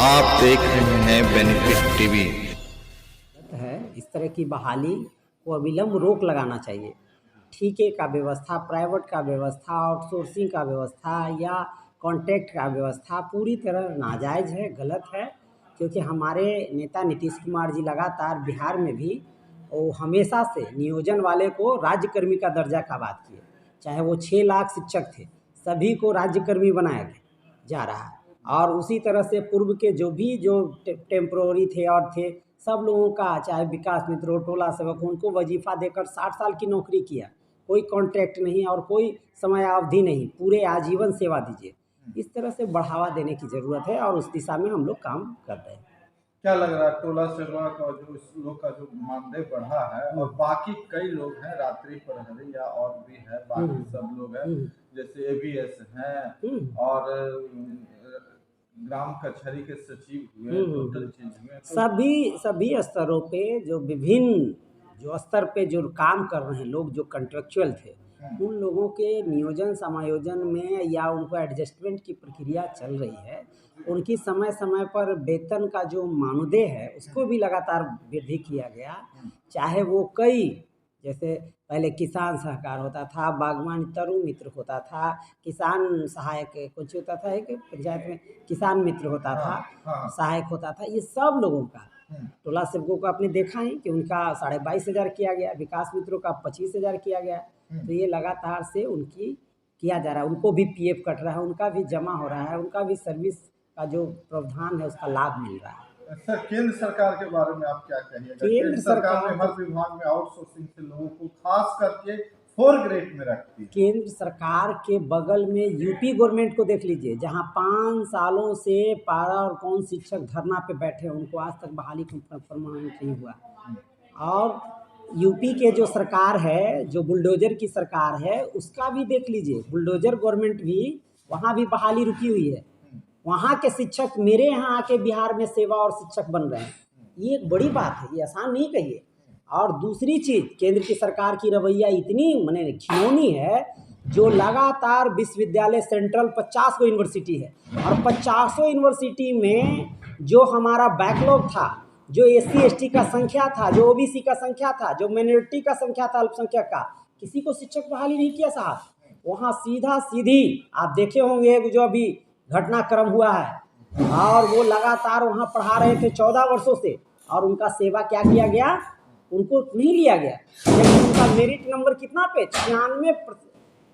आप देख रहे हैं बेनिफिट टीवी। है इस तरह की बहाली को अविलंब रोक लगाना चाहिए। ठीके का व्यवस्था, प्राइवेट का व्यवस्था, आउटसोर्सिंग का व्यवस्था या कॉन्ट्रैक्ट का व्यवस्था पूरी तरह नाजायज़ है, गलत है। क्योंकि हमारे नेता नीतीश कुमार जी लगातार बिहार में भी वो हमेशा से नियोजन वाले को राज्यकर्मी का दर्जा का बात किए। चाहे वो 6 लाख शिक्षक थे, सभी को राज्यकर्मी बनाया जा रहा है। और उसी तरह से पूर्व के जो टेम्पररी थे और थे, सब लोगों का, चाहे विकास मित्र हो, टोला सेवक, उनको वजीफ़ा देकर 60 साल की नौकरी किया। कोई कॉन्ट्रैक्ट नहीं और कोई समयावधि नहीं, पूरे आजीवन सेवा दीजिए। इस तरह से बढ़ावा देने की ज़रूरत है और उस दिशा में हम लोग काम कर रहे हैं। क्या लग रहा है टोला सेवक और जो इस लोग का जो मानदेय बढ़ा है और बाकी कई लोग हैं रात्रि प्रहरी या और भी है, बाकी सब लोग हैं जैसे एबीएस हैं और ग्राम कचहरी के सचिव हुए, टोटल चीज हुए, सभी स्तरों पे जो विभिन्न जो स्तर पे जो काम कर रहे हैं लोग, जो कॉन्ट्रेक्चुअल थे, उन लोगों के नियोजन समायोजन में या उनको एडजस्टमेंट की प्रक्रिया चल रही है। उनकी समय समय पर वेतन का जो मानदेय है उसको भी लगातार वृद्धि किया गया। चाहे वो कई, जैसे पहले किसान सहकार होता था, बागवानी तरुण मित्र होता था, किसान सहायक कुछ होता था, एक पंचायत में किसान मित्र होता था, सहायक होता था। ये सब लोगों का टोला सेवकों को आपने देखा है कि उनका 22,500 किया गया, विकास मित्रों का 25,000 किया गया। तो ये लगातार से उनकी किया जा रहा है। उनको भी पीएफ कट रहा है, उनका भी जमा हो रहा है, उनका भी सर्विस का जो प्रावधान है उसका लाभ मिल रहा है। सर केंद्र सरकार के बारे में आप क्या कहिएगा? केंद्र सरकार ने हर विभाग में आउटसोर्सिंग से लोगों को खास करके 4 ग्रेड में रखती है। केंद्र सरकार के बगल में यूपी गवर्नमेंट को देख लीजिए, जहां 5 सालों से पारा और कौन शिक्षक धरना पे बैठे हैं, उनको आज तक बहाली का प्रमाणित नहीं हुआ। और यूपी के जो सरकार है, जो बुलडोजर की सरकार है, उसका भी देख लीजिए, बुलडोजर गवर्नमेंट भी, वहाँ भी बहाली रुकी हुई है। वहाँ के शिक्षक मेरे यहाँ आके बिहार में सेवा और शिक्षक बन रहे हैं। ये एक बड़ी बात है, ये आसान नहीं कहिए। और दूसरी चीज़, केंद्र की सरकार की रवैया इतनी माने घिनौनी है, जो लगातार विश्वविद्यालय सेंट्रल 50 को यूनिवर्सिटी है और 50 यूनिवर्सिटी में जो हमारा बैकलॉग था, जो एससी एसटी का संख्या था, जो ओबीसी का संख्या था, जो माइनॉरिटी का संख्या था, अल्पसंख्यक का, किसी को शिक्षक बहाली नहीं किया साहब। वहाँ सीधा सीधी आप देखे होंगे जो अभी घटनाक्रम हुआ है, और वो लगातार वहाँ पढ़ा रहे थे 14 वर्षों से, और उनका सेवा क्या किया गया? उनको नहीं लिया गया। लेकिन उनका मेरिट नंबर कितना पे 96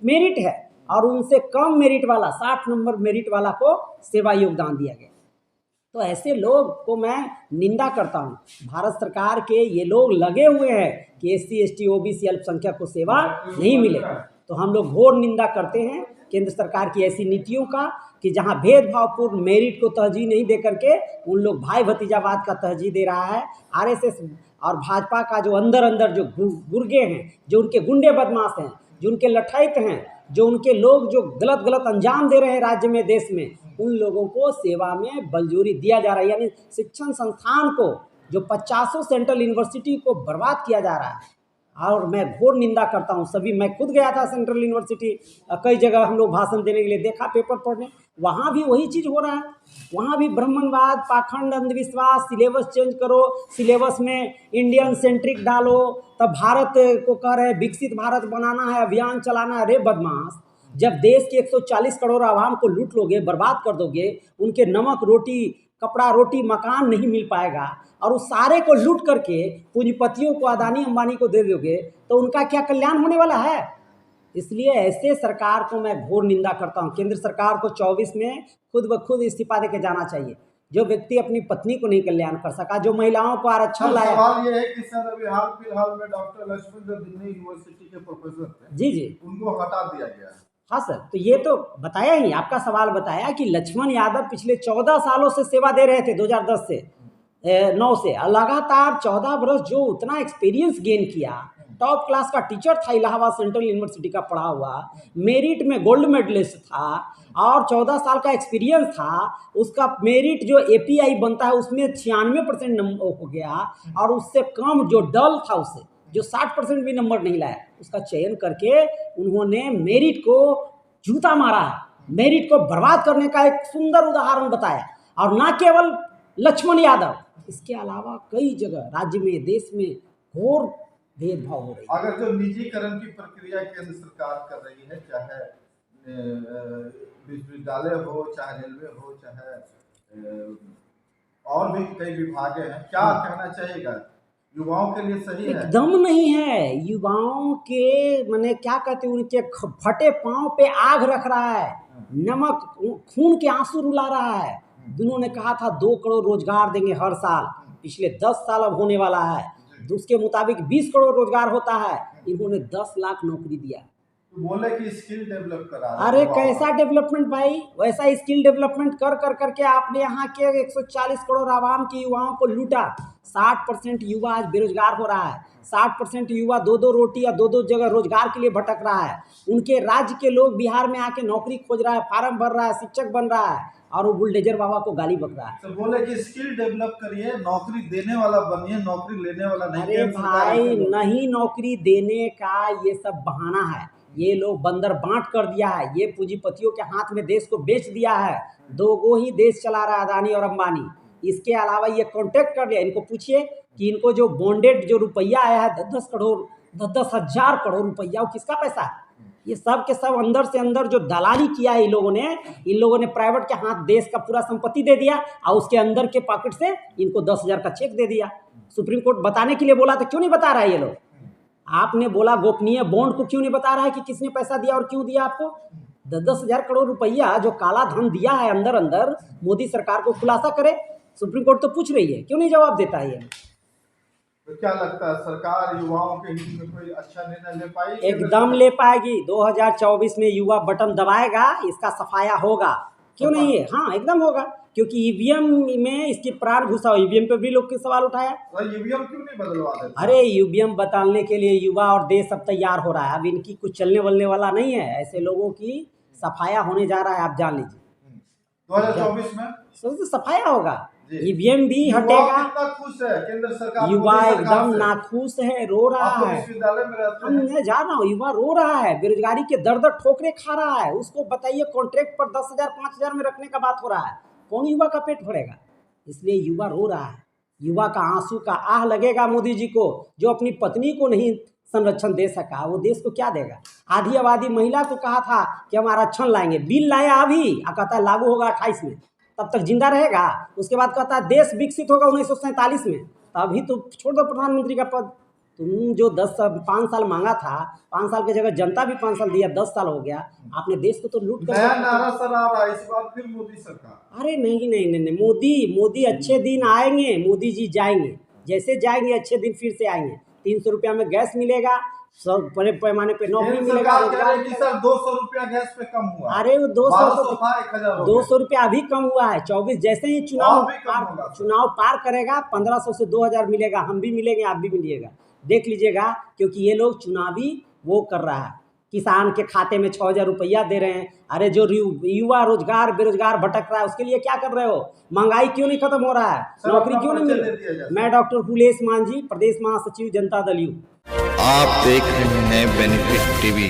मेरिट है, और उनसे कम मेरिट वाला 60 नंबर मेरिट वाला को सेवा योगदान दिया गया। तो ऐसे लोग को मैं निंदा करता हूँ। भारत सरकार के ये लोग लगे हुए हैं कि एससी एसटी ओबीसी अल्पसंख्यक को सेवा नहीं मिले। तो हम लोग घोर निंदा करते हैं केंद्र सरकार की ऐसी नीतियों का, कि जहां भेदभावपूर्ण मेरिट को तरजीह नहीं दे करके उन लोग भाई भतीजावाद का तरजीह दे रहा है। आरएसएस और भाजपा का जो अंदर जो गुर्गे हैं, जो उनके गुंडे बदमाश हैं, जो उनके लठैत हैं, जो उनके लोग जो गलत अंजाम दे रहे हैं राज्य में, देश में, उन लोगों को सेवा में बलजोरी दिया जा रहा है। यानी शिक्षण संस्थान को, जो 50 सेंट्रल यूनिवर्सिटी को बर्बाद किया जा रहा है। और मैं घोर निंदा करता हूँ सभी। मैं खुद गया था सेंट्रल यूनिवर्सिटी, कई जगह हम लोग भाषण देने के लिए, देखा पेपर पढ़ने, वहाँ भी वही चीज़ हो रहा है। वहाँ भी ब्राह्मणवाद, पाखंड, अंधविश्वास, सिलेबस चेंज करो, सिलेबस में इंडियन सेंट्रिक डालो, तब भारत को कह रहे विकसित भारत बनाना है, अभियान चलाना है। अरे बदमाश, जब देश के 140 करोड़ आवाम को लूट लोगे, बर्बाद कर दोगे, उनके नमक रोटी, कपड़ा रोटी, मकान नहीं मिल पाएगा, और उस सारे को लूट करके पूंजीपतियों को, अदानी अंबानी को दे दोगे, तो उनका क्या कल्याण होने वाला है? इसलिए ऐसे सरकार को मैं घोर निंदा करता हूं। केंद्र सरकार को 24 में खुद ब खुद इस्तीफा देके जाना चाहिए। जो व्यक्ति अपनी पत्नी को नहीं कल्याण कर सका, जो महिलाओं को आरक्षण लाया। सवाल ये है कि सर अभी हाल फिलहाल में डॉक्टर लक्ष्मण जो दिल्ली यूनिवर्सिटी के प्रोफेसर थे, जी, उनको हटा दिया गया है। हाँ सर, तो ये तो बताया ही, आपका सवाल बताया कि लक्ष्मण यादव पिछले 14 सालों से सेवा दे रहे थे, 2010 से 9 से लगातार 14 बरस, जो उतना एक्सपीरियंस गेन किया, टॉप क्लास का टीचर था, इलाहाबाद सेंट्रल यूनिवर्सिटी का पढ़ा हुआ, मेरिट में गोल्ड मेडलिस्ट था, और 14 साल का एक्सपीरियंस था। उसका मेरिट जो एपीआई बनता है उसमें 96% नंबर हो गया, और उससे कम जो डल था, उसे जो 60% भी नंबर नहीं लाया, उसका चयन करके उन्होंने मेरिट को जूता मारा है, मेरिट को बर्बाद करने का एक सुंदर उदाहरण बताया। और ना केवल लक्ष्मण यादव, इसके अलावा कई जगह राज्य में, देश में घोर भेदभाव हो रही है। अगर जो निजीकरण की प्रक्रिया केंद्र सरकार कर रही है, चाहे विश्वविद्यालय हो, चाहे रेलवे हो, चाहे और भी कई विभाग हैं, क्या कहना चाहिएगा? युवाओं के लिए सही है? एकदम नहीं है। युवाओं के माने क्या कहते हैं, उनके फटे पांव पे आग रख रहा है, नमक खून के आंसू रुला रहा है। उन्होंने कहा था 2 करोड़ रोजगार देंगे हर साल, पिछले 10 साल अब होने वाला है, उसके मुताबिक 20 करोड़ रोजगार होता है, इन्होंने 10 लाख नौकरी दिया। बोले कि स्किल डेवलप करा। अरे कैसा डेवलपमेंट भाई, वैसा स्किल डेवलपमेंट कर कर करके आपने यहाँ के 140 करोड़ आवाम के युवाओं को लूटा। 60% युवा आज बेरोजगार हो रहा है। 60% युवा 2-2 रोटी या 2-2 जगह रोजगार के लिए भटक रहा है। उनके राज्य के लोग बिहार में आके नौकरी खोज रहा है, फार्म भर रहा है, शिक्षक बन रहा है, और वो बुलडोजर बाबा को गाली बक रहा है। तो बोले कि स्किल डेवलप करिए, नौकरी देने वाला बनिए, नौकरी लेने वाला नहीं। अरे भाई नहीं, नौकरी देने का ये सब बहाना है। ये लोग बंदर बांट कर दिया है, ये पूंजीपतियों के हाथ में देश को बेच दिया है। 2 ही देश चला रहा है, अदानी और अंबानी। इसके अलावा ये कॉन्ट्रैक्ट कर लिया। इनको पूछिए कि इनको जो बॉन्डेड जो रुपया आया है 10 करोड़ 10 हजार करोड़ रुपया, वो किसका पैसा है? ये सब के सब अंदर से अंदर जो दलाली किया है इन लोगों ने प्राइवेट के हाथ देश का पूरा संपत्ति दे दिया, और उसके अंदर के पॉकेट से इनको 10,000 का चेक दे दिया। सुप्रीम कोर्ट बताने के लिए बोला तो क्यों नहीं बता रहा है ये लोग? आपने बोला गोपनीय बॉन्ड को क्यों नहीं बता रहा है कि किसने पैसा दिया और क्यों दिया आपको? 10 हजार करोड़ रुपया जो काला धन दिया है अंदर अंदर, मोदी सरकार को खुलासा करे। सुप्रीम कोर्ट तो पूछ रही है, क्यों नहीं जवाब देता है ये? तो क्या लगता है, सरकार युवाओं के हित में कोई अच्छा निर्णय ले पाएगी? एकदम ले पाएगी। 2024 में युवा बटन दबाएगा, इसका सफाया होगा। क्यों नहीं है? हाँ एकदम होगा, क्योंकि ईवीएम में इसकी प्राण घुसा हो। ईवीएम पे भी लोग के सवाल उठाया, ईवीएम क्यों नहीं बदलवा देते? अरे ईवीएम बदलने के लिए युवा और देश सब तैयार हो रहा है। अब इनकी कुछ चलने वलने वाला नहीं है। ऐसे लोगों की सफाया होने जा रहा है, आप जान लीजिए। 2024 में तो सफाया होगा, ईवीएम भी हटेगा। कितना खुश है केंद्र सरकार? युवा एकदम नाखुश है, रो रहा है। विश्वविद्यालय में रहते हैं। मैं जा रहा हूँ, युवा रो रहा है, बेरोजगारी के दर ठोकरे खा रहा है। उसको बताइए कॉन्ट्रैक्ट पर 10,000 5,000 में रखने का बात हो रहा है, कौन युवा का पेट भरेगा? इसलिए युवा रो रहा है। युवा का आंसू का आह लगेगा मोदी जी को, जो अपनी पत्नी को नहीं संरक्षण दे सका, वो देश को क्या देगा? आधी आबादी महिला को कहा था कि हम आरक्षण लाएंगे, बिल लाया अभी, कहता है लागू होगा 28 में, तब तक जिंदा रहेगा। उसके बाद कहता है देश विकसित होगा 1947 में। तो अभी तो छोड़ दो प्रधानमंत्री का पद। तुम जो 5 साल मांगा था, 5 साल की जगह जनता भी 5 साल दिया, 10 साल हो गया। आपने देश को तो लूट कर नया नारा सर आ रहा है इस बार फिर मोदी सरकार। अरे नहीं, मोदी अच्छे दिन आएंगे, मोदी जी जाएंगे, जैसे जाएंगे अच्छे दिन फिर से आएंगे। 300 रुपया में गैस मिलेगा, सब बड़े पैमाने पे नौकरी मिलेगा, रोजगार मिलेगा। 200 रुपया गैस पे कम हुआ। अरे वो 200 रुपया अभी कम हुआ है। 24 जैसे ही चुनाव पार करेगा 1500 से 2000 मिलेगा। हम भी मिलेंगे, आप भी मिलिएगा, देख लीजिएगा। क्योंकि ये लोग चुनावी वो कर रहा है, किसान के खाते में 6,000 रुपया दे रहे हैं। अरे जो युवा बेरोजगार भटक रहा है, उसके लिए क्या कर रहे हो? महंगाई क्यों नहीं खत्म हो रहा है? नौकरी क्यों नहीं मिल रही? मैं डॉक्टर फुलेश मांझी, प्रदेश महासचिव जनता दल यू। आप देख रहे हैं बेनिफिट टीवी।